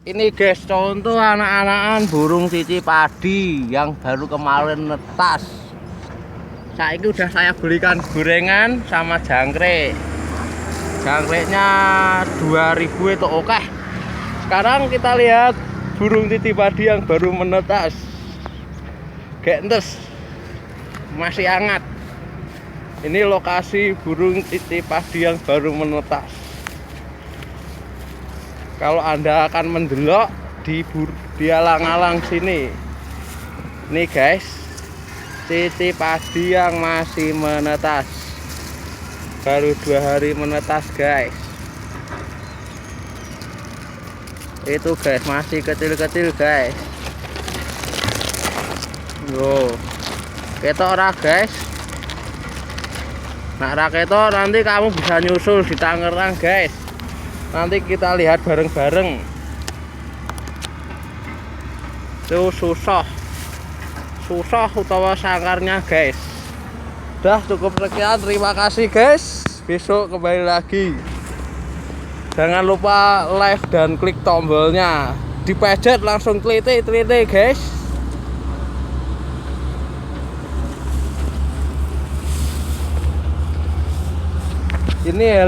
Ini guys, contoh anak-anakan burung cici padi yang baru kemarin netas. Saiki udah saya belikan gorengan sama jangkrik. Jangkriknya 2000 itu oke. Sekarang kita lihat burung cici padi yang baru menetas. Gentes, masih hangat. Ini lokasi burung cici padi yang baru menetas. Kalau Anda akan mendelok di alang-alang sini, nih guys, cici padi yang masih menetas, baru 2 hari menetas guys. Itu guys, masih kecil-kecil guys. Loh, ketok ora guys. Nah raketo nanti kamu bisa nyusul di Tangerang guys. Nanti kita lihat bareng-bareng. Tuh susah utawa sangkarnya guys. Udah cukup sekian, terima kasih guys. Besok kembali lagi. Jangan lupa like dan klik tombolnya. Dipejet langsung teliti guys. Ini